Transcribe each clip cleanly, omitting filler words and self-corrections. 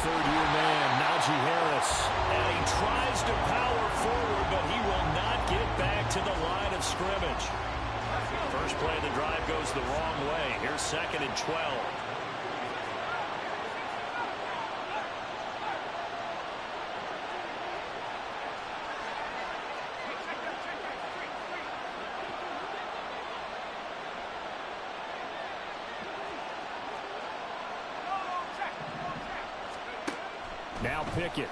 third-year man, Najee Harris. And he tries to power forward, but he will not get back to the line of scrimmage. First play of the drive goes the wrong way. Here's 2nd and 12. Now Pickett.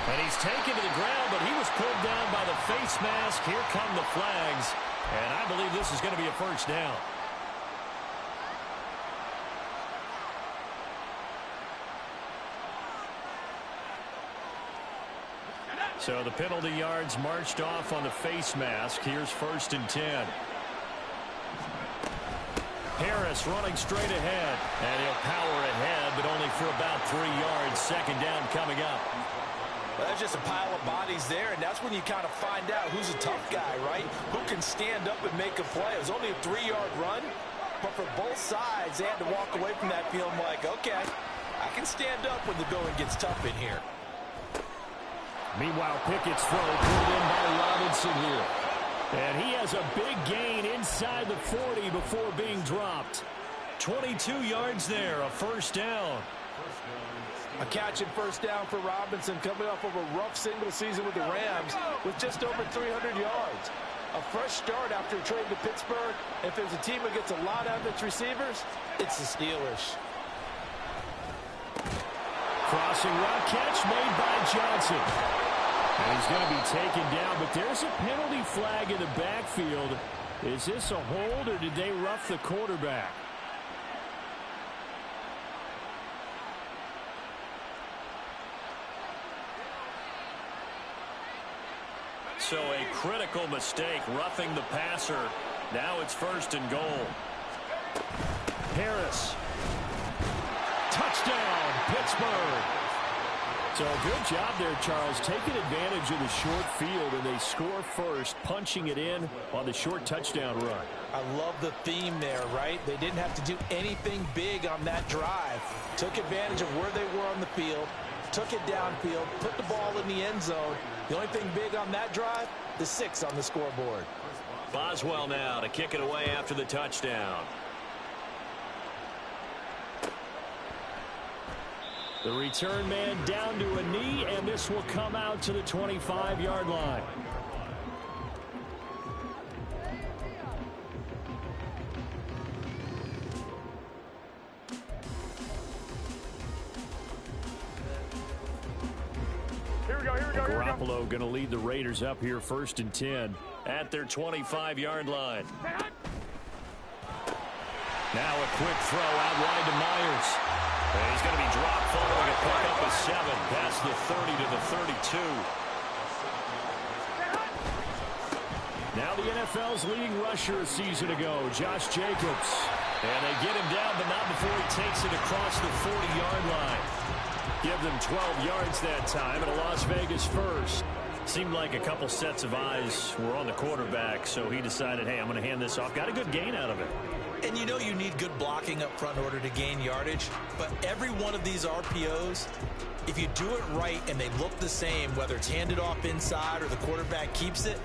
And he's taken to the ground, but he was pulled down by the face mask. Here come the flags. And I believe this is going to be a first down. So the penalty yards marched off on the face mask. Here's 1st and 10. Harris running straight ahead, and he'll power ahead, but only for about 3 yards. 2nd down coming up. Well, there's just a pile of bodies there, and that's when you kind of find out who's a tough guy, right? Who can stand up and make a play. It was only a 3-yard run, but for both sides, they had to walk away from that feeling like, okay, I can stand up when the going gets tough in here. Meanwhile, Pickett's throw pulled in by Robinson here. And he has a big gain inside the 40 before being dropped. 22 yards there, a first down. A catch and first down for Robinson, coming off of a rough single season with the Rams with just over 300 yards. A fresh start after a trade to Pittsburgh. If there's a team that gets a lot out of its receivers, it's the Steelers. Crossing route catch made by Johnson. And he's going to be taken down, but there's a penalty flag in the backfield. Is this a hold, or did they rough the quarterback? So a critical mistake, roughing the passer. Now it's 1st and goal. Harris. Touchdown, Pittsburgh. So good job there, Charles, taking advantage of the short field, and they score first, punching it in on the short touchdown run. I love the theme there, right? They didn't have to do anything big on that drive. Took advantage of where they were on the field, took it downfield, put the ball in the end zone. The only thing big on that drive, the 6 on the scoreboard. Boswell now to kick it away after the touchdown. The return man down to a knee, and this will come out to the 25-yard line. Garoppolo going to lead the Raiders up here 1st and 10 at their 25-yard line. Now a quick throw out wide to Myers. And he's going to be dropped following a pickup of 7 past the 30 to the 32. Now the NFL's leading rusher a season ago, Josh Jacobs. And they get him down, but not before he takes it across the 40-yard line. Give them 12 yards that time at a Las Vegas first. Seemed like a couple sets of eyes were on the quarterback, so he decided, hey, I'm going to hand this off. Got a good gain out of it. And you know you need good blocking up front in order to gain yardage, but every one of these RPOs, if you do it right and they look the same, whether it's handed off inside or the quarterback keeps it,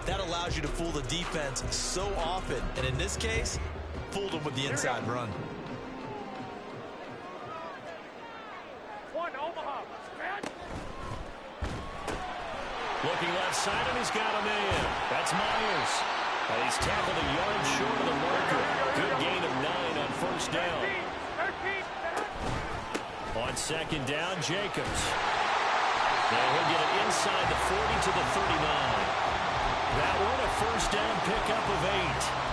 that allows you to fool the defense so often. And in this case, fooled them with the inside run. Looking left side, and he's got him in. That's Myers. And he's tackled a yard short of the marker. Good gain of 9 on first down. On 2nd down, Jacobs. Now he'll get it inside the 40 to the 39. That one a first down pickup of 8.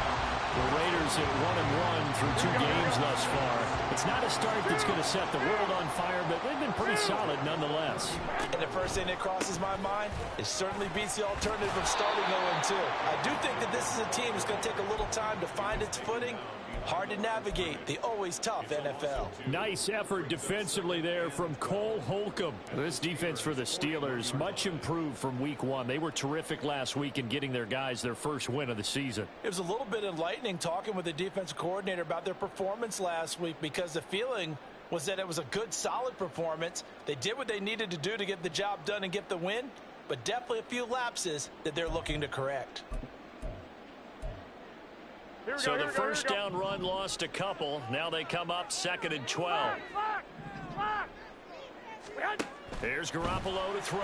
The Raiders at 1-1 through 2 games thus far. It's not a start that's going to set the world on fire, but they've been pretty solid nonetheless. And the first thing that crosses my mind, it certainly beats the alternative of starting 0-2. I do think that this is a team that's going to take a little time to find its footing, Hard to navigate the always tough NFL. Nice effort defensively there from Cole Holcomb. This defense for the Steelers, much improved from week one. They were terrific last week in getting their guys their first win of the season. It was a little bit enlightening talking with the defensive coordinator about their performance last week, because the feeling was that it was a good, solid performance. They did what they needed to do to get the job done and get the win, but definitely a few lapses that they're looking to correct. So the first down run lost a couple. Now they come up 2nd and 12. Here's Garoppolo to throw.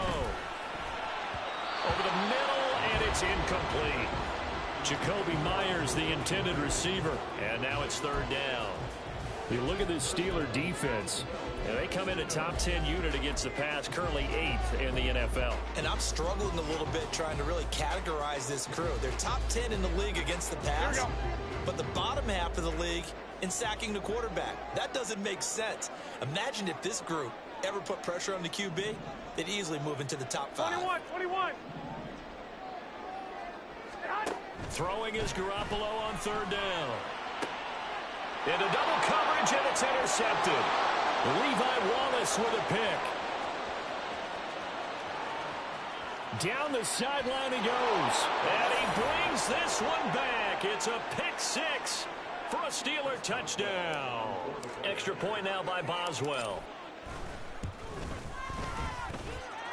Over the middle, and it's incomplete. Jacoby Myers, the intended receiver. And now it's 3rd down. You look at this Steeler defense. They come in a top 10 unit against the pass, currently 8th in the NFL. And I'm struggling a little bit trying to really categorize this crew. They're top 10 in the league against the pass, but the bottom half of the league in sacking the quarterback. That doesn't make sense. Imagine if this group ever put pressure on the QB, they'd easily move into the top 5. 21. Throwing is Garoppolo on 3rd down. Into double coverage, and it's intercepted. Levi Wallace with a pick. Down the sideline he goes. And he brings this one back. It's a pick 6 for a Steeler touchdown. Extra point now by Boswell.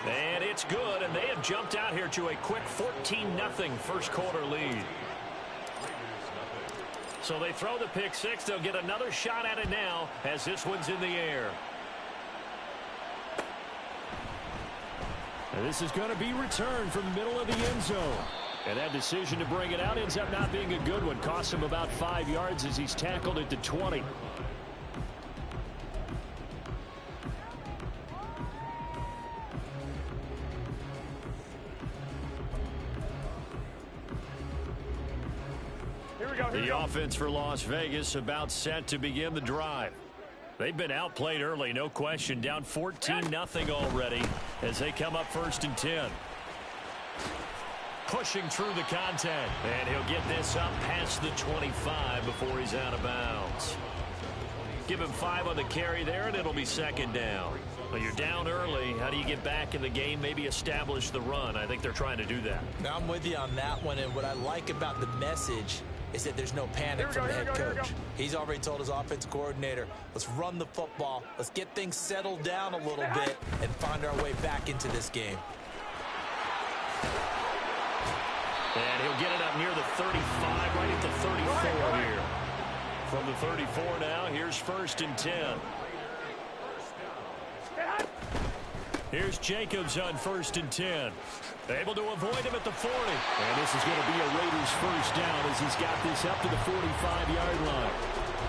And it's good, and they have jumped out here to a quick 14-0 first quarter lead. So they throw the pick 6. They'll get another shot at it now as this one's in the air. And this is going to be returned from the middle of the end zone. And that decision to bring it out ends up not being a good one. Costs him about 5 yards as he's tackled at the 20. The offense for Las Vegas about set to begin the drive. They've been outplayed early, no question. Down 14-0 already as they come up 1st and 10. Pushing through the contact. And he'll get this up past the 25 before he's out of bounds. Give him 5 on the carry there, and it'll be 2nd down. Well, you're down early. How do you get back in the game, maybe establish the run? I think they're trying to do that. Now, I'm with you on that one, and what I like about the message is that there's no panic from the head coach. He's already told his offensive coordinator, let's run the football, let's get things settled down a little bit, and find our way back into this game. And he'll get it up near the 35, right at the 34 here. From the 34 now, here's 1st and 10. Here's Jacobs on 1st and 10. Able to avoid him at the 40. And this is going to be a Raiders first down as he's got this up to the 45-yard line.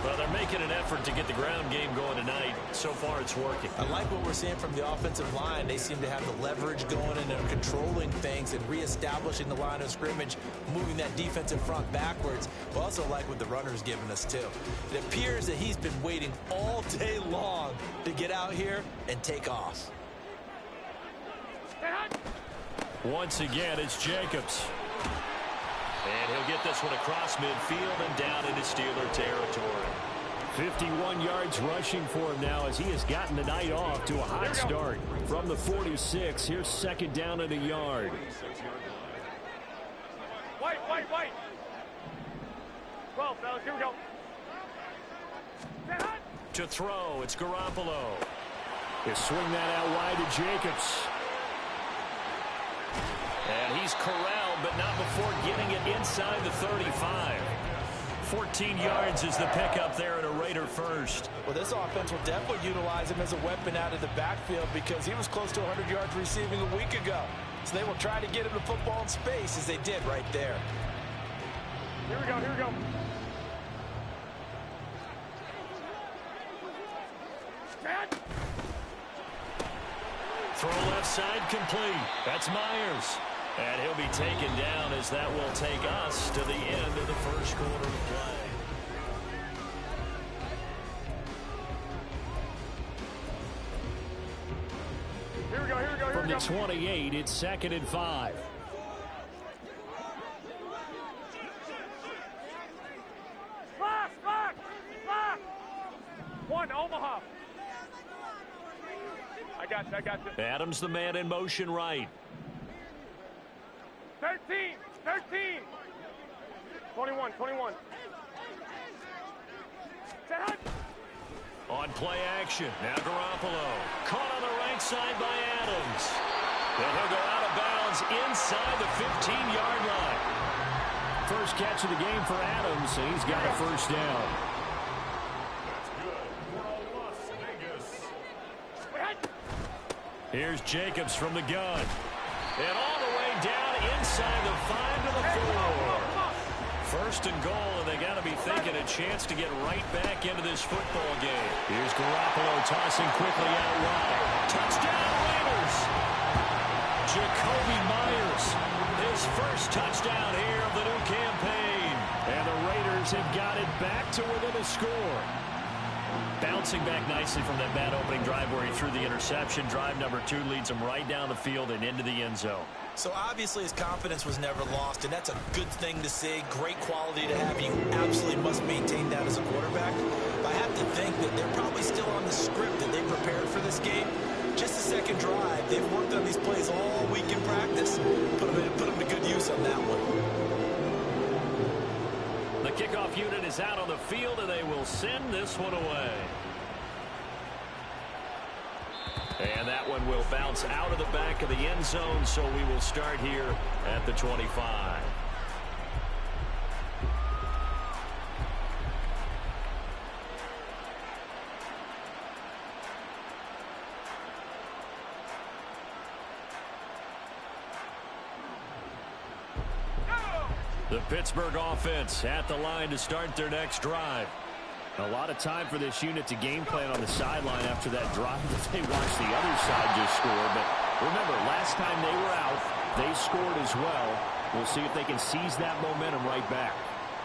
Well, they're making an effort to get the ground game going tonight. So far, it's working. I like what we're seeing from the offensive line. They seem to have the leverage going, and they're controlling things and reestablishing the line of scrimmage, moving that defensive front backwards. But also like what the runner's giving us, too. It appears that he's been waiting all day long to get out here and take off. Once again, it's Jacobs. And he'll get this one across midfield and down into Steeler territory. 51 yards rushing for him now as he has gotten the night off to a hot start. From the 46, here's 2nd down and a yard. White. 12, fellas, here we go. To throw, it's Garoppolo. They swing that out wide to Jacobs. And he's corralled, but not before getting it inside the 35. 14 yards is the pickup there at a Raider first. Well, this offense will definitely utilize him as a weapon out of the backfield because he was close to 100 yards receiving a week ago. So they will try to get him the football in space as they did right there. Here we go. Throw left side complete. That's Myers. And he'll be taken down as that will take us to the end of the first quarter of play. Here we go. From the 28, it's 2nd and 5. Flash! Omaha. I got you. I got you. Adams the man in motion right. 13. 13. 21. 21. Set hut. On play action. Now Garoppolo. Caught on the right side by Adams. And he'll go out of bounds inside the 15-yard line. First catch of the game for Adams, and he's got a first down. That's good for Las Vegas. Here's Jacobs from the gun. And all the way down inside the 5 to the 4. First and goal, and they got to be thinking a chance to get right back into this football game. Here's Garoppolo tossing quickly out wide. Touchdown, Raiders! Jacoby Myers, his first touchdown here of the new campaign. And the Raiders have got it back to within a score. Bouncing back nicely from that bad opening drive where he threw the interception. Drive number 2 leads him right down the field and into the end zone. So obviously his confidence was never lost, and that's a good thing to see. Great quality to have. You absolutely must maintain that as a quarterback. But I have to think that they're probably still on the script that they prepared for this game. Just the second drive. They've worked on these plays all week in practice. Put them to good use on that one. The kickoff unit is out on the field, and they will send this one away. And that one will bounce out of the back of the end zone, so we will start here at the 25. The Pittsburgh offense at the line to start their next drive. A lot of time for this unit to game plan on the sideline after that drive that they watched the other side just score. But remember, last time they were out, they scored as well. We'll see if they can seize that momentum right back.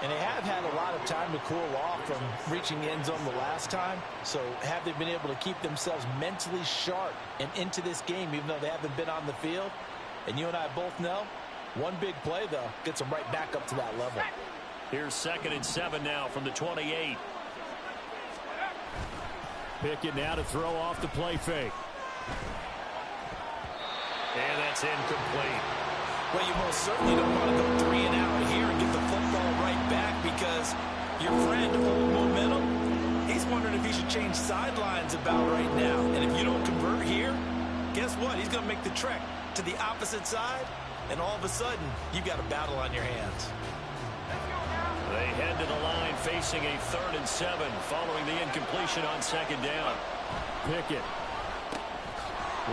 And they have had a lot of time to cool off from reaching the end zone the last time. So have they been able to keep themselves mentally sharp and into this game, even though they haven't been on the field? And you and I both know, one big play, though, gets them right back up to that level. Here's 2nd and 7 now from the 28. Pickett now to throw off the play fake. And that's incomplete. Well, you most certainly don't want to go 3 and out here and get the football right back, because your friend, Old Momentum, he's wondering if he should change sidelines about right now. And if you don't convert here, guess what? He's going to make the trek to the opposite side, and all of a sudden, you've got a battle on your hands. They head to the line facing a 3rd and 7 following the incompletion on 2nd down. Pickett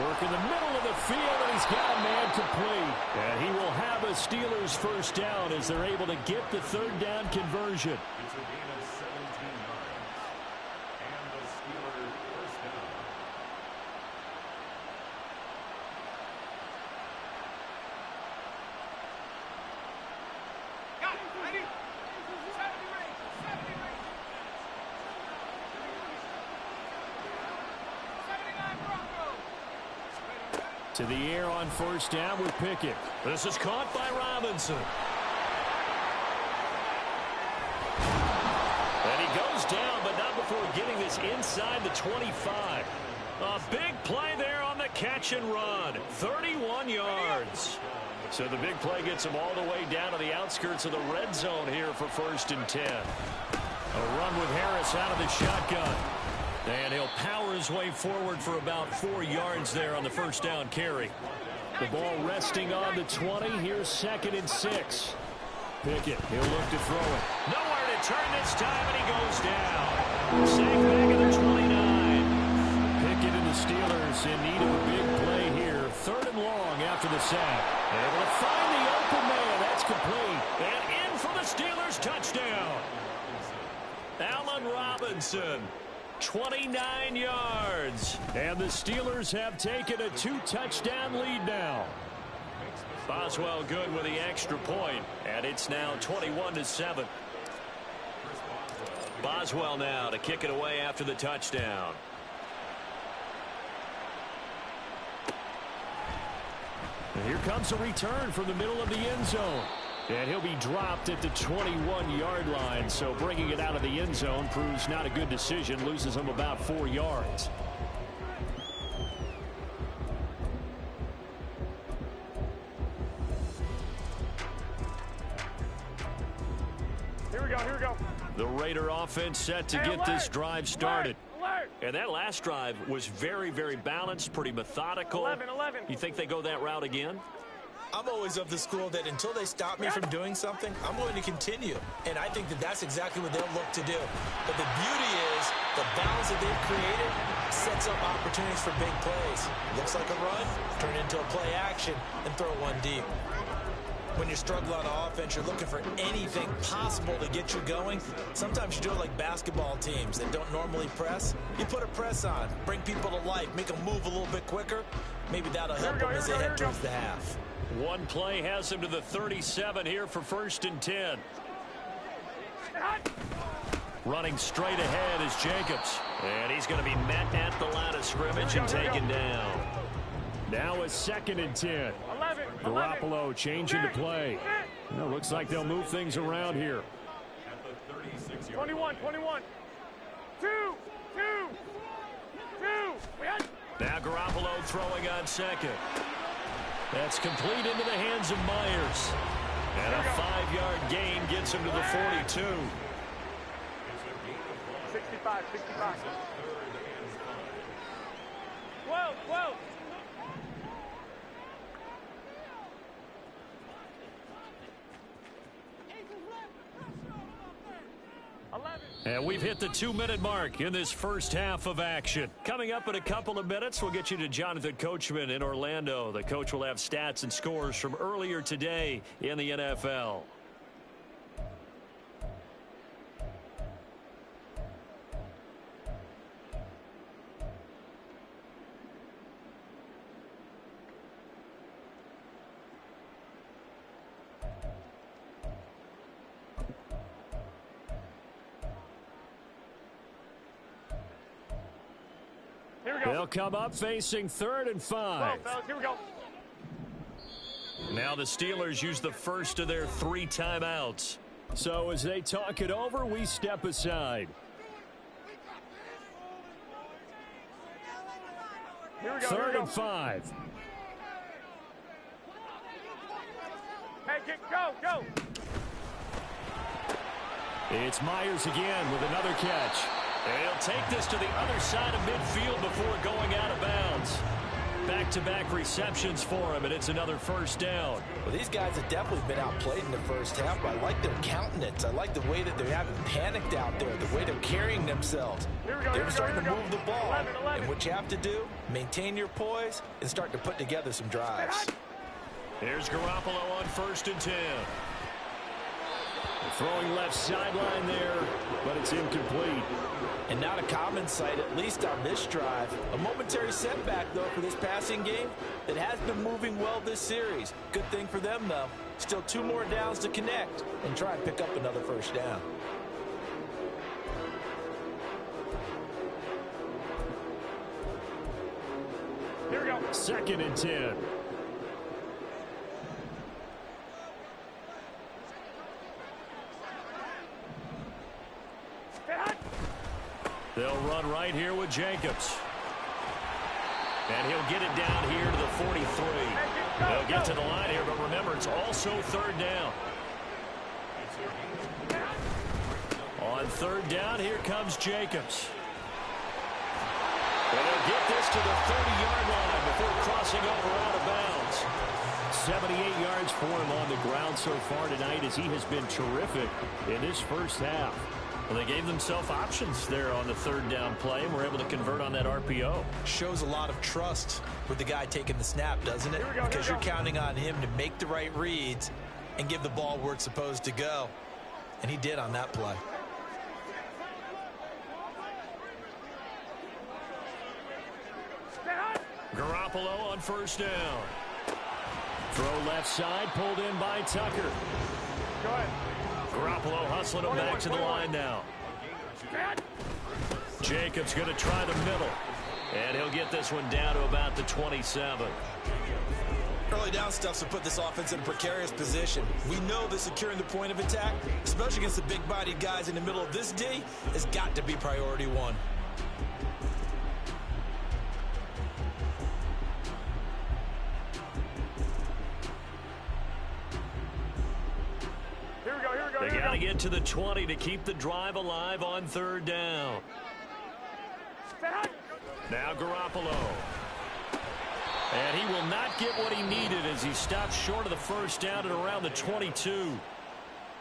work in the middle of the field, and he's got a man complete. And he will have a Steelers first down as they're able to get the 3rd down conversion. It's a gain of 17 yards. And the Steelers first down. To the air on 1st down with Pickett. This is caught by Robinson. And he goes down, but not before getting this inside the 25. A big play there on the catch and run. 31 yards. So the big play gets him all the way down to the outskirts of the red zone here for 1st and 10. A run with Harris out of the shotgun. And he'll power his way forward for about 4 yards there on the 1st down carry. The ball resting on the 20. Here's 2nd and 6. Pickett, he'll look to throw it. Nowhere to turn this time, and he goes down. Sack back at the 29. Pickett and the Steelers in need of a big play here. 3rd and long after the sack. Able to find the open man. That's complete. And in for the Steelers touchdown. Allen Robinson. 29 yards. And the Steelers have taken a 2-touchdown lead now. Boswell good with the extra point, and it's now 21-7. Boswell now to kick it away after the touchdown. And here comes a return from the middle of the end zone. And he'll be dropped at the 21-yard line. So bringing it out of the end zone proves not a good decision. Loses him about 4 yards. Here we go, here we go. The Raider offense set to get this drive started. And that last drive was very, very balanced, pretty methodical. 11. You think they go that route again? I'm always of the school that until they stop me from doing something, I'm going to continue. And I think that that's exactly what they'll look to do. But the beauty is the balance that they've created sets up opportunities for big plays. Looks like a run, turn it into a play action, and throw one deep. When you're struggling on offense, you're looking for anything possible to get you going. Sometimes you do it like basketball teams that don't normally press. You put a press on, bring people to life, make them move a little bit quicker. Maybe that'll help them as they head towards the half. One play has him to the 37 here for 1st and 10. Running straight ahead is Jacobs. And he's going to be met at the line of scrimmage and taken down. Now a 2nd and 10. Garoppolo changing the play. Well, looks like they'll move things around here. 21. 2. Now Garoppolo throwing on 2nd. That's complete into the hands of Myers. And a 5-yard gain gets him to the 42. 65. 12. And we've hit the 2-minute mark in this first half of action. Coming up in a couple of minutes, we'll get you to Jonathan Coachman in Orlando. The coach will have stats and scores from earlier today in the NFL. They'll come up facing 3rd and 5. Fellas, here we go. Now the Steelers use the first of their 3 timeouts. So as they talk it over, we step aside. Here we go. 3rd and 5. Hey, go. It's Myers again with another catch. And he'll take this to the other side of midfield before going out of bounds. Back-to-back receptions for him, and it's another 1st down. Well, these guys have definitely been outplayed in the first half, but I like their countenance. I like the way that they haven't panicked out there, the way they're carrying themselves. They're starting to move the ball. 11. And what you have to do, maintain your poise and start to put together some drives. Here's Garoppolo on 1st and 10. Throwing left sideline there, but it's incomplete. And not a common sight, at least on this drive. A momentary setback, though, for this passing game that has been moving well this series. Good thing for them, though. Still 2 more downs to connect and try and pick up another 1st down. Here we go. 2nd and 10. They'll run right here with Jacobs. And he'll get it down here to the 43. They'll get to the line here, but remember, it's also 3rd down. On 3rd down, here comes Jacobs. And they'll get this to the 30-yard line before crossing over out of bounds. 78 yards for him on the ground so far tonight as he has been terrific in this first half. Well, they gave themselves options there on the 3rd down play and were able to convert on that RPO. Shows a lot of trust with the guy taking the snap, doesn't it? Because you're counting on him to make the right reads and give the ball where it's supposed to go. And he did on that play. Garoppolo on 1st down. Throw left side, pulled in by Tucker. Go ahead. Garoppolo hustling him back to the line now. Jacobs going to try the middle. And he'll get this one down to about the 27. Early down stuffs will put this offense in a precarious position. We know that securing the point of attack, especially against the big-bodied guys in the middle of this D, has got to be priority one. Here we go, here we go, They here we got to go. get to the 20 to keep the drive alive on third down. Now Garoppolo. And he will not get what he needed as he stops short of the first down at around the 22.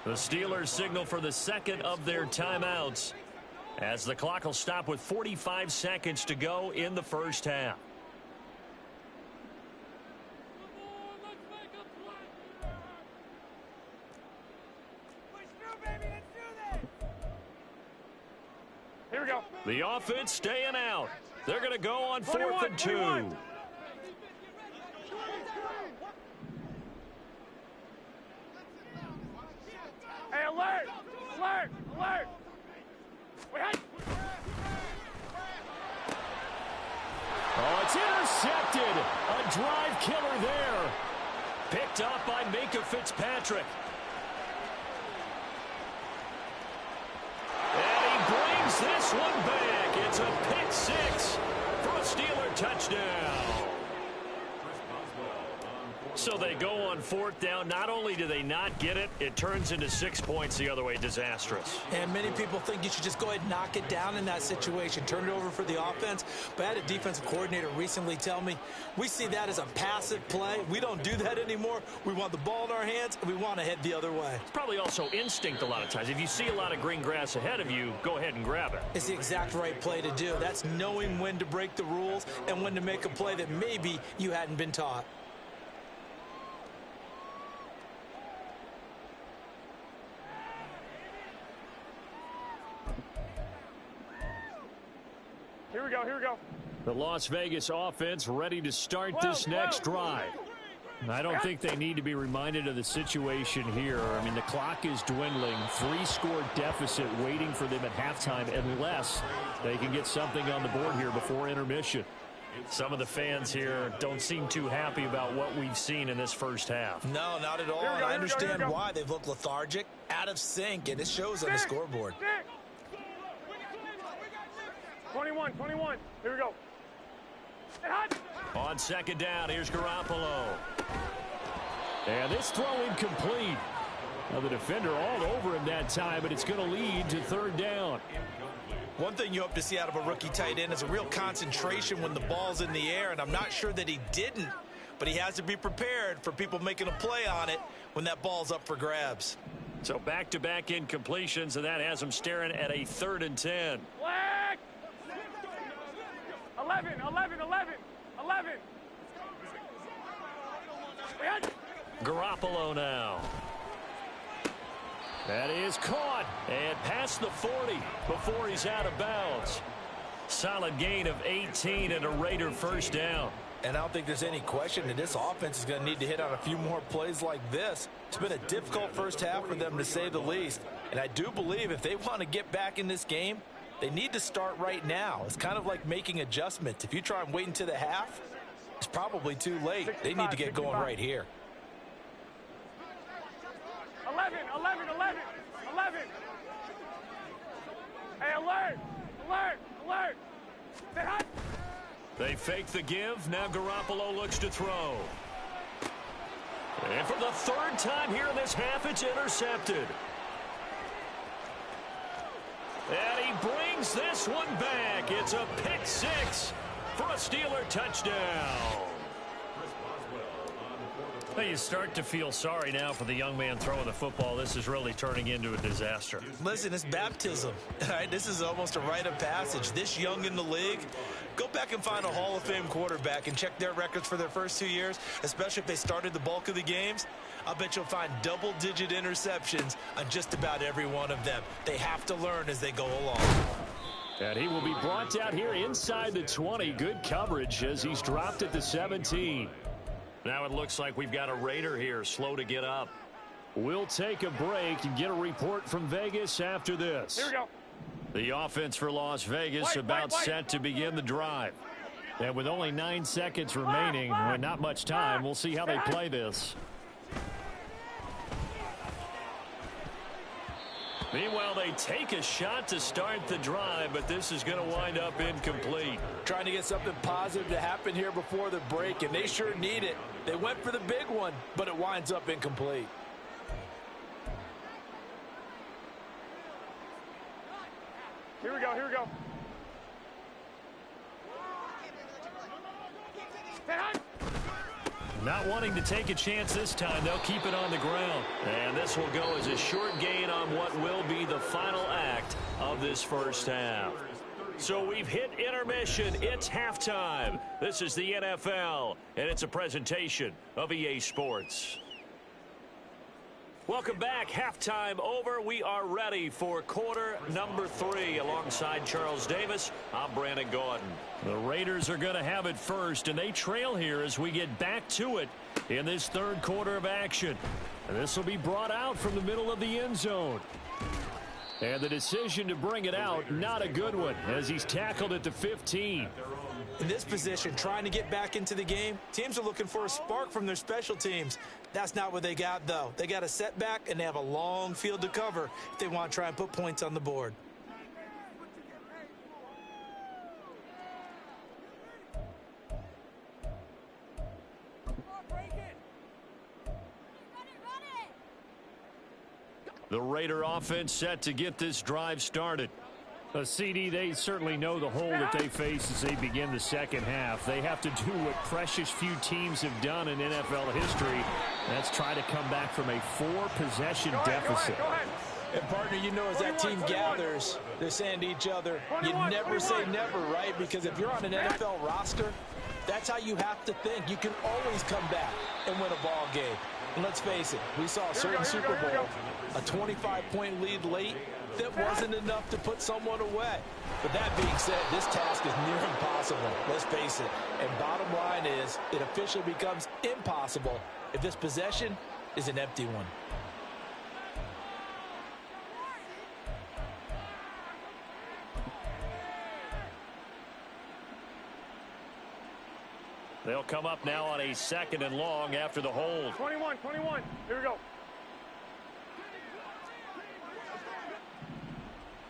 The Steelers signal for the second of their timeouts as the clock will stop with 45 seconds to go in the first half. Here we go. The offense staying out. They're going to go on 4th and 2. 21. Hey, alert! Alert! Alert! Wait. Oh, it's intercepted. A drive killer there. Picked up by Minkah Fitzpatrick. And he brings this one back. It's a pick six for a Steeler touchdown. So they go on 4th down. Not only do they not get it, it turns into 6 points the other way. Disastrous. And many people think you should just go ahead and knock it down in that situation. Turn it over for the offense. But I had a defensive coordinator recently tell me, we see that as a passive play. We don't do that anymore. We want the ball in our hands, and we want to head the other way. It's probably also instinct a lot of times. If you see a lot of green grass ahead of you, go ahead and grab it. It's the exact right play to do. That's knowing when to break the rules and when to make a play that maybe you hadn't been taught. Here we go, here we go. The Las Vegas offense ready to start this next drive. I don't think they need to be reminded of the situation here. I mean, the clock is dwindling. 3-score deficit waiting for them at halftime unless they can get something on the board here before intermission. Some of the fans here don't seem too happy about what we've seen in this first half. No, not at all. And I understand why. They've looked lethargic, out of sync, and it shows on the scoreboard. 21, 21. Here we go. On 2nd down, here's Garoppolo. And this throw incomplete. Now the defender all over him that time, but it's going to lead to 3rd down. One thing you hope to see out of a rookie tight end is a real concentration when the ball's in the air, and I'm not sure that he didn't, but he has to be prepared for people making a play on it when that ball's up for grabs. So back-to-back incompletions, and that has him staring at a 3rd and 10. Flag! 11, 11, 11, 11. Garoppolo now. That is caught and past the 40 before he's out of bounds. Solid gain of 18 and a Raider first down. And I don't think there's any question that this offense is going to need to hit on a few more plays like this. It's been a difficult first half for them, to say the least. And I do believe if they want to get back in this game, they need to start right now. It's kind of like making adjustments. If you try and wait until the half, it's probably too late. They need to get going right here. 11, 11, 11, 11. Hey, alert, alert, alert. Stay hot. They fake the give. Now Garoppolo looks to throw. And for the 3rd time here in this half, it's intercepted. And he brings this one back. It's a pick six for a Steeler touchdown. Well, you start to feel sorry now for the young man throwing the football. This is really turning into a disaster. Listen, it's baptism. All right, this is almost a rite of passage. This young in the league, go back and find a Hall of Fame quarterback and check their records for their first 2 years, especially if they started the bulk of the games. I bet you'll find double-digit interceptions on just about every one of them. They have to learn as they go along. And he will be brought down here inside the 20. Good coverage as he's dropped at the 17. Now it looks like we've got a Raider here, slow to get up. We'll take a break and get a report from Vegas after this. Here we go. The offense for Las Vegas about set to begin the drive. And with only 9 seconds remaining, and not much time, we'll see how they play this. Meanwhile, they take a shot to start the drive, but this is going to wind up incomplete. Trying to get something positive to happen here before the break, and they sure need it. They went for the big one, but it winds up incomplete. Here we go, here we go. Not wanting to take a chance this time, they'll keep it on the ground. And this will go as a short gain on what will be the final act of this first half. So we've hit intermission. It's halftime. This is the NFL, and it's a presentation of EA Sports. Welcome back. Halftime over. We are ready for quarter number 3. Alongside Charles Davis, I'm Brandon Gordon. The Raiders are going to have it first, and they trail here as we get back to it in this third quarter of action. And this will be brought out from the middle of the end zone. And the decision to bring it out, not a good one, as he's tackled at the 15. In this position, trying to get back into the game, teams are looking for a spark from their special teams. That's not what they got, though. They got a setback, and they have a long field to cover if they want to try and put points on the board. The Raider offense set to get this drive started. CD, they certainly know the hole that they face as they begin the second half. They have to do what precious few teams have done in NFL history. That's try to come back from a 4-possession deficit. Go ahead. And, partner, you know, as that team gathers, they're saying to each other, you never say never, right? Because if you're on an NFL roster, that's how you have to think. You can always come back and win a ball game. And let's face it, we saw a certain Super Bowl, a 25-point lead late, that wasn't enough to put someone away. But that being said, this task is near impossible. Let's face it. And bottom line is, it officially becomes impossible if this possession is an empty one. They'll come up now on a 2nd and long after the hold. 21. Here we go.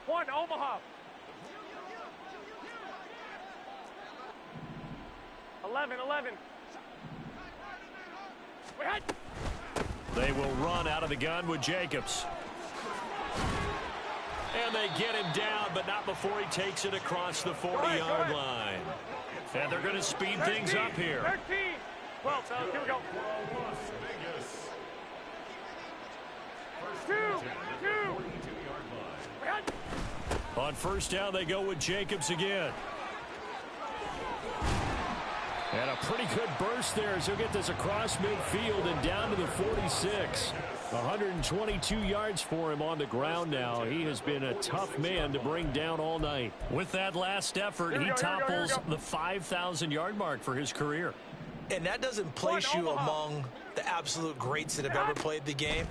1, Omaha. 11. They will run out of the gun with Jacobs. And they get him down, but not before he takes it across the 40-yard line. And they're going to speed things up here. 13. 12, fellas. Here we go. Two. On first down, they go with Jacobs again. And a pretty good burst there as he'll get this across midfield and down to the 46. 122 yards for him on the ground now. He has been a tough man to bring down all night. With that last effort, he topples the 5,000-yard mark for his career. And that doesn't place you among the absolute greats that have ever played the game,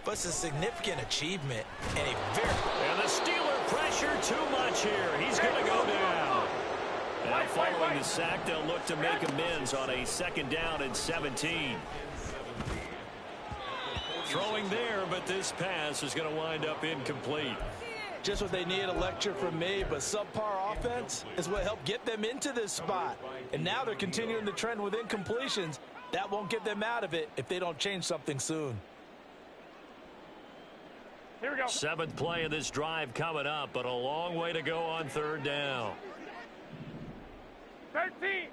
but it's a significant achievement and a very... And the Steeler pressure too much here. He's going to go down. Now following the sack, they'll look to make amends on a 2nd down and 17. Throwing there, but this pass is going to wind up incomplete. Just what they need, a lecture from me, but subpar offense is what helped get them into this spot. And now they're continuing the trend with incompletions. That won't get them out of it if they don't change something soon. Here we go. 7th play of this drive coming up, but a long way to go on 3rd down. 13.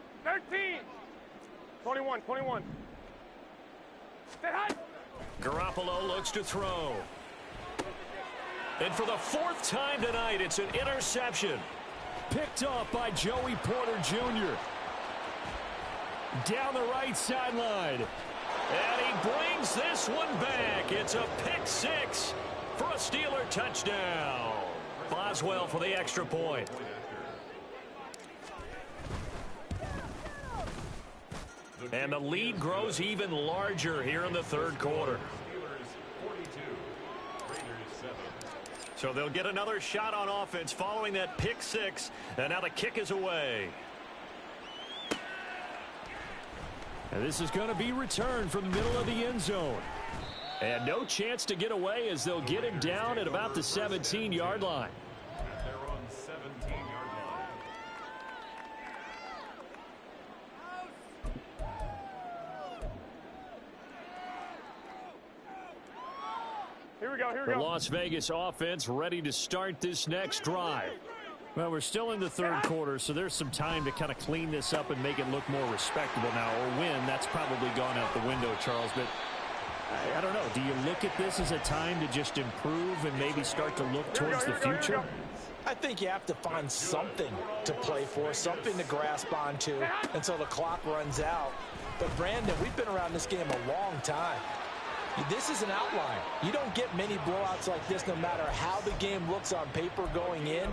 21. Stay high. Garoppolo looks to throw. And for the 4th time tonight, it's an interception. Picked off by Joey Porter Jr. Down the right sideline. And he brings this one back. It's a pick 6 for a Steeler touchdown. Boswell for the extra point. And the lead grows even larger here in the 3rd quarter. So they'll get another shot on offense following that pick 6. And now the kick is away. And this is going to be returned from the middle of the end zone. And no chance to get away as they'll get him down at about the 17-yard line. They're on 17-yard line. Here we go, here we The go. Las Vegas offense ready to start this next drive. Well, we're still in the third quarter, so there's some time to kind of clean this up and make it look more respectable now. Or win, that's probably gone out the window, Charles. But I don't know. Do you look at this as a time to just improve and maybe start to look towards the future? I think you have to find something to play for, something to grasp onto until the clock runs out. But, Brandon, we've been around this game a long time. This is an outline. You don't get many blowouts like this no matter how the game looks on paper going in.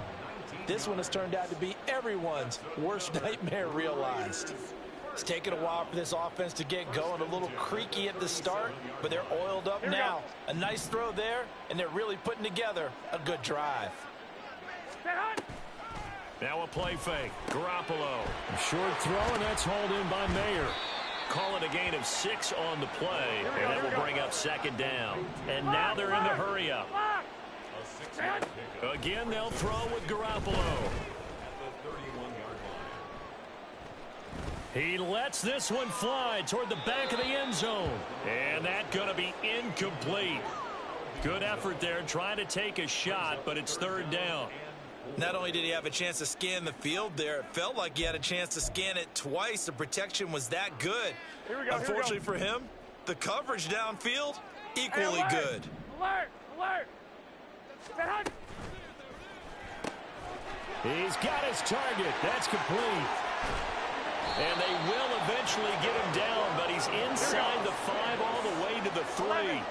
This one has turned out to be everyone's worst nightmare realized. It's taken a while for this offense to get going. A little creaky at the start, but they're oiled up now. A nice throw there, and they're really putting together a good drive. Now a play fake. Garoppolo. A short throw, and that's hauled in by Mayer. Call it a gain of 6 on the play, and that will bring up second down. And now they're in the hurry up. Again, they'll throw with Garoppolo. He lets this one fly toward the back of the end zone. And that's going to be incomplete. Good effort there trying to take a shot, but it's third down. Not only did he have a chance to scan the field there, it felt like he had a chance to scan it twice. The protection was that good. Here we go, Unfortunately for him, the coverage downfield, equally alert, good. Alert! Alert! He's got his target. That's complete. And they will eventually get him down, but he's inside the 5 all the way to the 3. 11.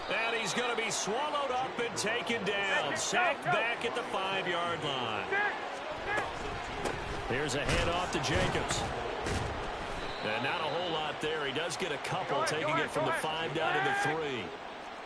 And he's going to be swallowed up and taken down. Sacked back at the 5-yard line. Here's a handoff to Jacobs. And not a whole lot there. He does get a couple, taking it from the 5 down to the 3.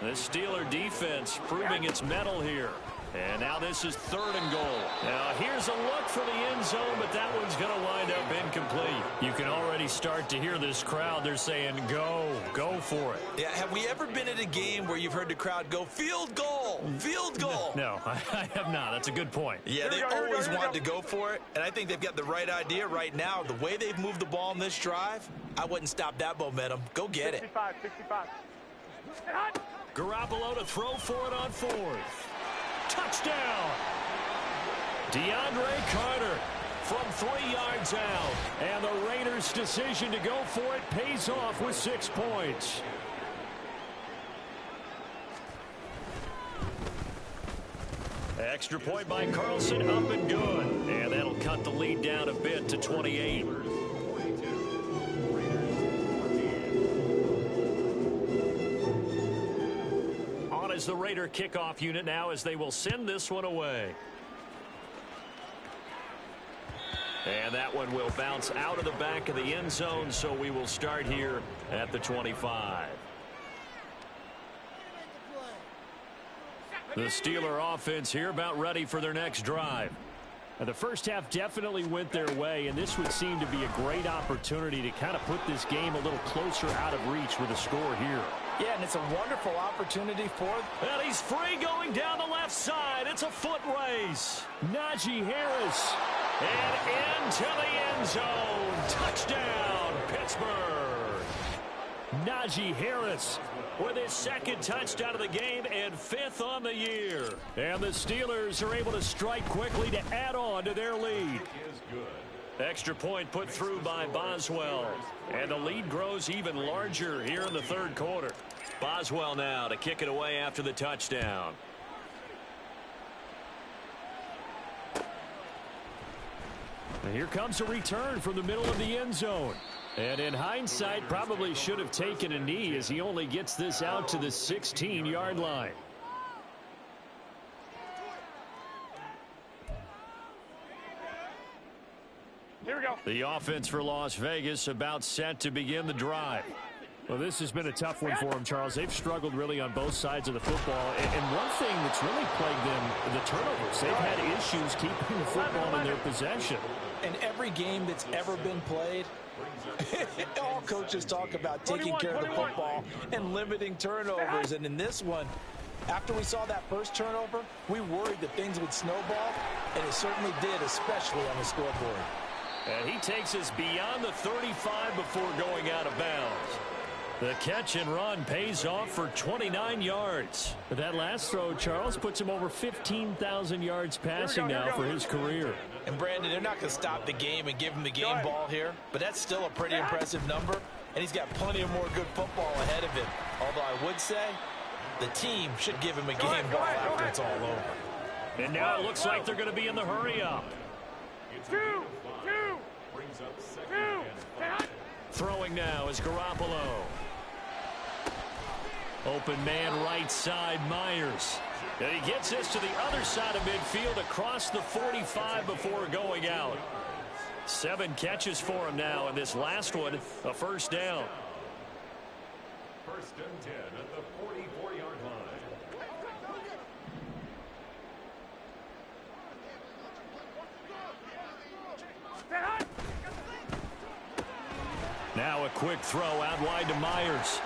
The Steeler defense proving its mettle here. And now this is 3rd and goal. Now here's a look for the end zone, but that one's going to wind up incomplete. You can already start to hear this crowd. They're saying, go for it. Yeah, have we ever been at a game where you've heard the crowd go, field goal, field goal? No, I have not. That's a good point. Yeah, they always want to go for it, and I think they've got the right idea right now. The way they've moved the ball in this drive, I wouldn't stop that momentum. Go get it. 65. Garoppolo to throw for it on 4th. Touchdown! DeAndre Carter from 3 yards out. And the Raiders' decision to go for it pays off with 6 points. Extra point by Carlson, up and good. And that'll cut the lead down a bit to 28. Is the Raider kickoff unit now as they will send this one away. And that one will bounce out of the back of the end zone, so we will start here at the 25. The Steeler offense here about ready for their next drive. Now, the first half definitely went their way, and this would seem to be a great opportunity to kind of put this game a little closer out of reach with a score here. Yeah, and it's a wonderful opportunity for them. And he's free going down the left side. It's a foot race. Najee Harris. And into the end zone. Touchdown, Pittsburgh. Najee Harris with his 2nd touchdown of the game and 5th on the year. And the Steelers are able to strike quickly to add on to their lead. Extra point put through by Boswell. And the lead grows even larger here in the 3rd quarter. Boswell now to kick it away after the touchdown. And here comes a return from the middle of the end zone. And in hindsight, probably should have taken a knee as he only gets this out to the 16-yard line. Here we go. The offense for Las Vegas about set to begin the drive. Well, this has been a tough one for them, Charles. They've struggled really on both sides of the football. And one thing that's really plagued them, the turnovers. They've had issues keeping the football in their possession. And every game that's ever been played, all coaches talk about taking care of the football and limiting turnovers. And in this one, after we saw that first turnover, we worried that things would snowball, and it certainly did, especially on the scoreboard. And he takes us beyond the 35 before going out of bounds. The catch and run pays off for 29 yards. But that last throw, Charles, puts him over 15,000 yards passing now for his career. And, Brandon, they're not going to stop the game and give him the game ball here, but that's still a pretty impressive number, and he's got plenty of more good football ahead of him. Although I would say the team should give him a game ball after it's all over. And now it looks like they're going to be in the hurry-up. Two. Throwing now is Garoppolo. Open man right side, Myers. And he gets this to the other side of midfield across the 45 before going out. 7 catches for him now, and this last one, a first down. First and 10 at the 44-yard line. Now a quick throw out wide to Myers.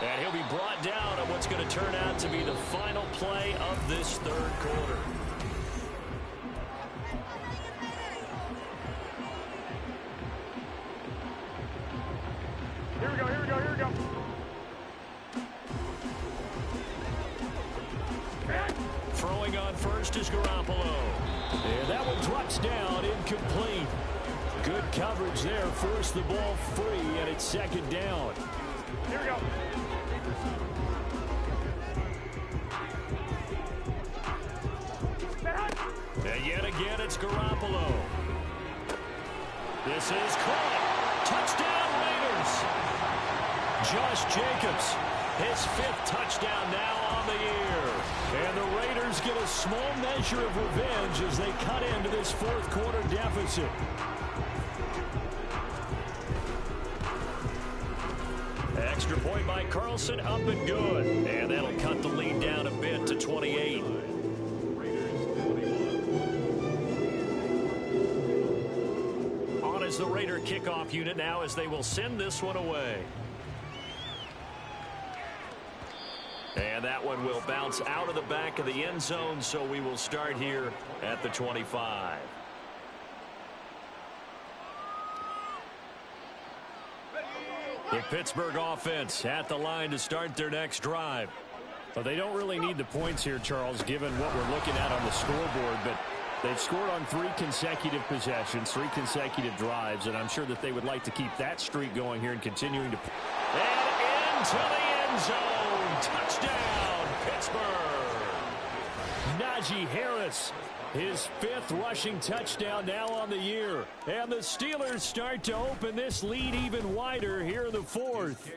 And he'll be brought down at what's going to turn out to be the final play of this third quarter. Here we go. Throwing on first is Garoppolo. And that one drops down, incomplete. Good coverage there, forced the ball free, and it's second down. Here we go. And yet again, it's Garoppolo. This is caught. Touchdown, Raiders. Josh Jacobs, his 5th touchdown now on the year. And the Raiders get a small measure of revenge as they cut into this fourth quarter deficit. Extra point by Carlson, up and good. And that'll cut the lead down a bit to 28. On is the Raider kickoff unit now as they will send this one away. And that one will bounce out of the back of the end zone, so we will start here at the 25. The Pittsburgh offense at the line to start their next drive. Well, they don't really need the points here, Charles, given what we're looking at on the scoreboard, but they've scored on 3 consecutive possessions, 3 consecutive drives, and I'm sure that they would like to keep that streak going here and continuing to... And into the end zone! Touchdown, Pittsburgh! Najee Harris, his 5th rushing touchdown now on the year. And the Steelers start to open this lead even wider here in the 4th.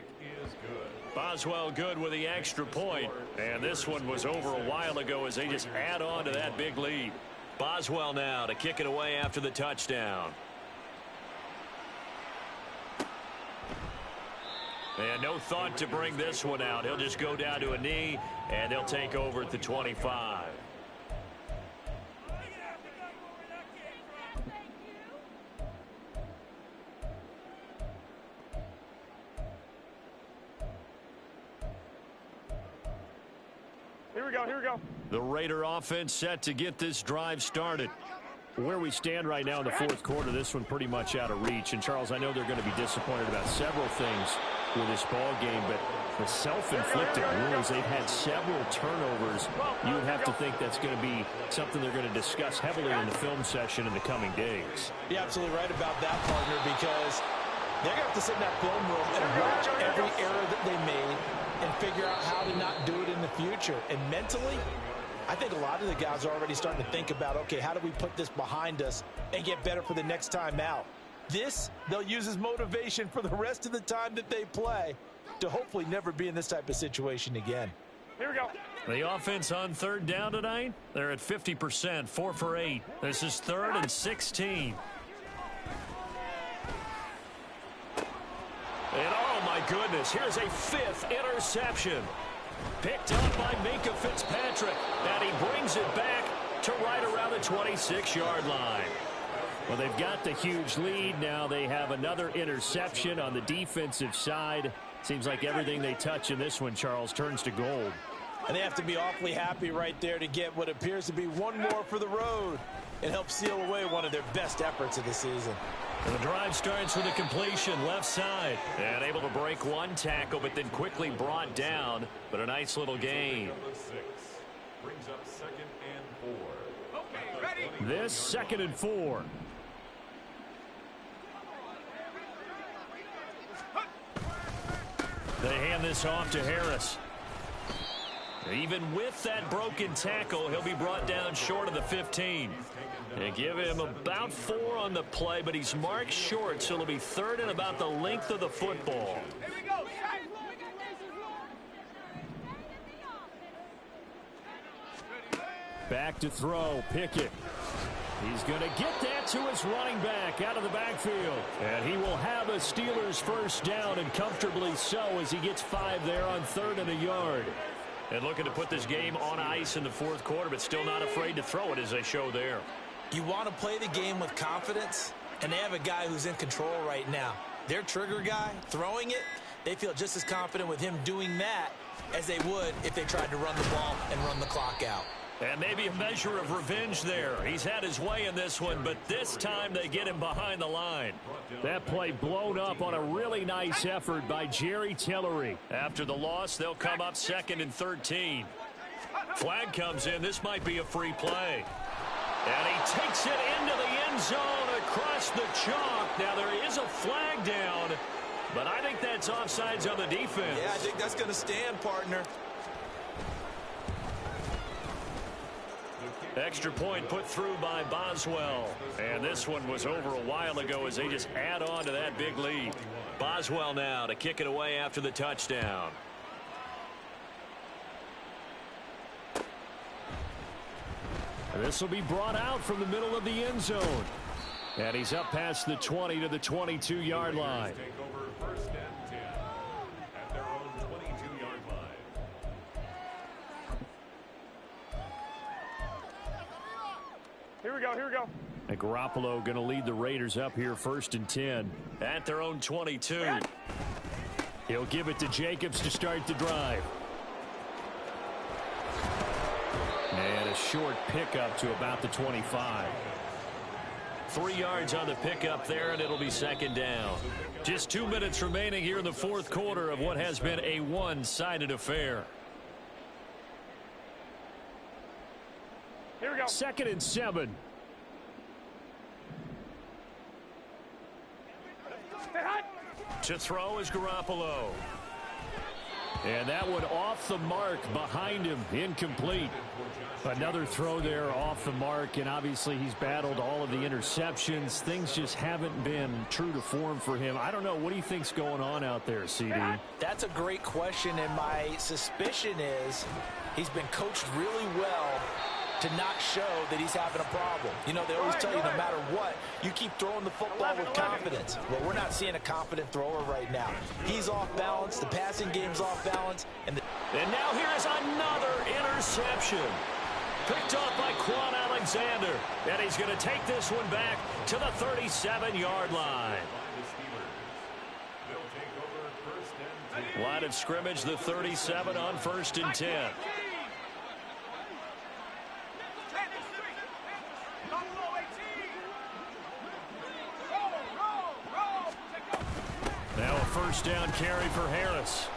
Boswell good with the extra point. And this one was over a while ago as they just add on to that big lead. Boswell now to kick it away after the touchdown. And no thought to bring this one out. He'll just go down to a knee, and they'll take over at the 25. Here we go. The Raider offense set to get this drive started. Where we stand right now in the 4th quarter, this one pretty much out of reach. And, Charles, I know they're going to be disappointed about several things with this ball game, but the self-inflicted wounds, they've had several turnovers. You would have to think that's going to be something they're going to discuss heavily in the film session in the coming days. You're absolutely right about that, partner, because they're going to have to sit in that film room and watch every error that they made and figure out how to not do it in the future. And mentally, I think a lot of the guys are already starting to think about, okay, how do we put this behind us and get better for the next time out? This, they'll use as motivation for the rest of the time that they play to hopefully never be in this type of situation again. Here we go. The offense on 3rd down tonight, they're at 50%, 4 for 8. This is 3rd and 16. And oh my goodness. Here's a fifth interception. Picked up by Minka Fitzpatrick. And he brings it back to right around the 26-yard line. Well, they've got the huge lead. Now they have another interception on the defensive side. Seems like everything they touch in this one, Charles, turns to gold. And they have to be awfully happy right there to get what appears to be one more for the road and help seal away one of their best efforts of the season. And the drive starts with a completion left side. And able to break one tackle, but then quickly brought down. But a nice little gain. Brings up 2nd and 4. Okay, ready? This 2nd and 4. They hand this off to Harris. Even with that broken tackle, he'll be brought down short of the 15. They give him about 4 on the play, but he's marked short, so it'll be 3rd and about the length of the football. Back to throw, Pickett. He's going to get that to his running back out of the backfield. And he will have a Steelers first down, and comfortably so, as he gets 5 there on 3rd and a yard. And looking to put this game on ice in the 4th quarter, but still not afraid to throw it as they show there. You want to play the game with confidence, and they have a guy who's in control right now. Their trigger guy, throwing it, they feel just as confident with him doing that as they would if they tried to run the ball and run the clock out. And maybe a measure of revenge there. He's had his way in this one, but this time they get him behind the line. That play blown up on a really nice effort by Jerry Tillery. After the loss, they'll come up 2nd and 13. Flag comes in. This might be a free play. And he takes it into the end zone across the chalk. Now there is a flag down, but I think that's offsides on the defense. Yeah, I think that's going to stand, partner. Extra point put through by Boswell. And this one was over a while ago as they just add on to that big lead. Boswell now to kick it away after the touchdown. And this will be brought out from the middle of the end zone. And he's up past the 20 to the 22-yard line. Take over 1st and 10 at their own 22-yard line. Here we go. And Garoppolo going to lead the Raiders up here 1st and 10 at their own 22. He'll give it to Jacobs to start the drive. And a short pickup to about the 25. 3 yards on the pickup there, and it'll be 2nd down. Just 2 minutes remaining here in the 4th quarter of what has been a one-sided affair. Here we go. 2nd and 7. To throw is Garoppolo. And that one off the mark behind him, incomplete. Another throw there off the mark, and obviously he's battled all of the interceptions. Things just haven't been true to form for him. I don't know. What do you think's going on out there, CD? That's a great question, and my suspicion is he's been coached really well to not show that he's having a problem. You know, they always tell you no matter what, you keep throwing the football with confidence. Well, we're not seeing a confident thrower right now. He's off balance. The passing game's off balance. And now here's another interception. Picked off by Quan Alexander. And he's going to take this one back to the 37-yard line. Line of scrimmage, the 37 on 1st and 10. Now a first down carry for Harris.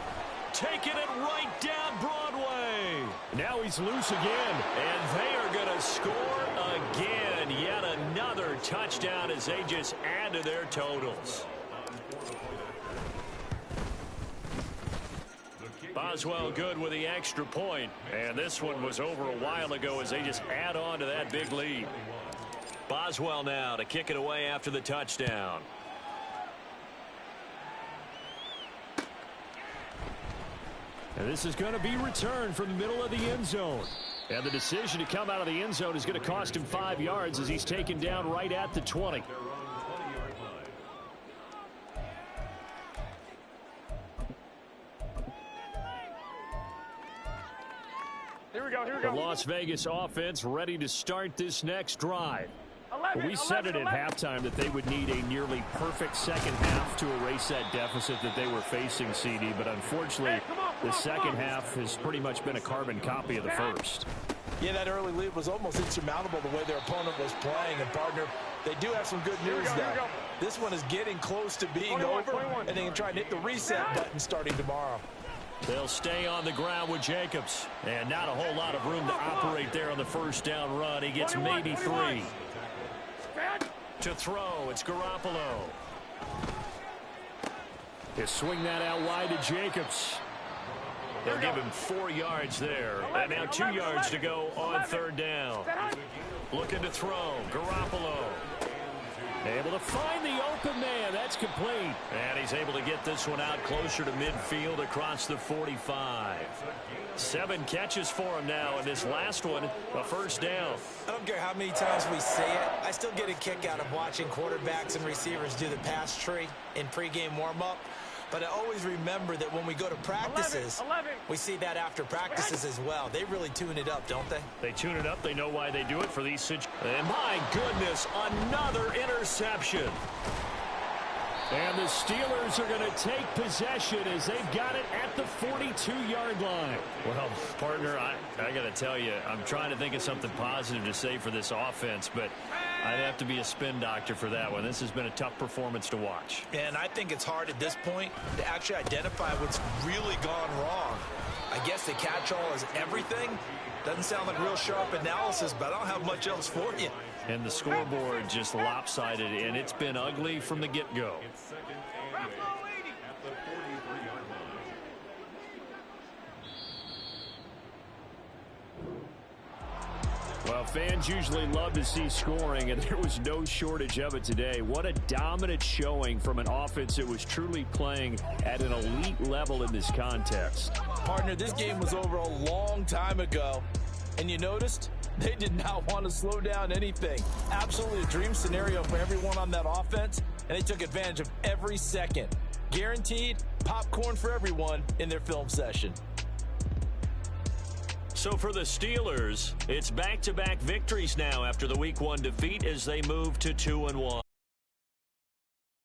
Taking it right down Broadway. Now he's loose again. And they are going to score again. Yet another touchdown as they just add to their totals. Boswell good with the extra point. And this one was over a while ago as they just add on to that big lead. Boswell now to kick it away after the touchdown. And this is going to be returned from the middle of the end zone. And the decision to come out of the end zone is going to cost him 5 yards as he's taken down right at the 20. Here we go. The Las Vegas offense ready to start this next drive. We said it at halftime that they would need a nearly perfect second half to erase that deficit that they were facing, CD. But unfortunately, the second half has pretty much been a carbon copy of the first. Yeah, that early lead was almost insurmountable the way their opponent was playing. And, partner, they do have some good news now. This one is getting close to being over, and they can try and hit the reset button starting tomorrow. They'll stay on the ground with Jacobs. And not a whole lot of room to operate there on the first down run. He gets maybe 3. To throw, it's Garoppolo. They swing that out wide to Jacobs. They'll give him 4 yards there. And now 2 yards to go on third down. Looking to throw, Garoppolo. Able to find the open man. That's complete. And he's able to get this one out closer to midfield across the 45. 7 catches for him now, and this last one, a first down. I don't care how many times we say it, I still get a kick out of watching quarterbacks and receivers do the pass tree in pregame warm-up. But I always remember that when we go to practices, we see that after practices as well. They really tune it up, don't they? They tune it up. They know why they do it for these situations. And my goodness, another interception. And the Steelers are going to take possession as they've got it at the 42-yard line. Well, partner, I got to tell you, I'm trying to think of something positive to say for this offense, but I'd have to be a spin doctor for that one. This has been a tough performance to watch. And I think it's hard at this point to actually identify what's really gone wrong. I guess the catch-all is everything. Doesn't sound like real sharp analysis, but I don't have much else for you. And the scoreboard just lopsided, and it's been ugly from the get-go. It's second and 8 at the 43-yard line. Well, fans usually love to see scoring, and there was no shortage of it today. What a dominant showing from an offense that was truly playing at an elite level in this context. Partner, this game was over a long time ago, and you noticed they did not want to slow down anything. Absolutely a dream scenario for everyone on that offense, and they took advantage of every second. Guaranteed popcorn for everyone in their film session. So for the Steelers, it's back-to-back victories now after the Week 1 defeat as they move to 2-1.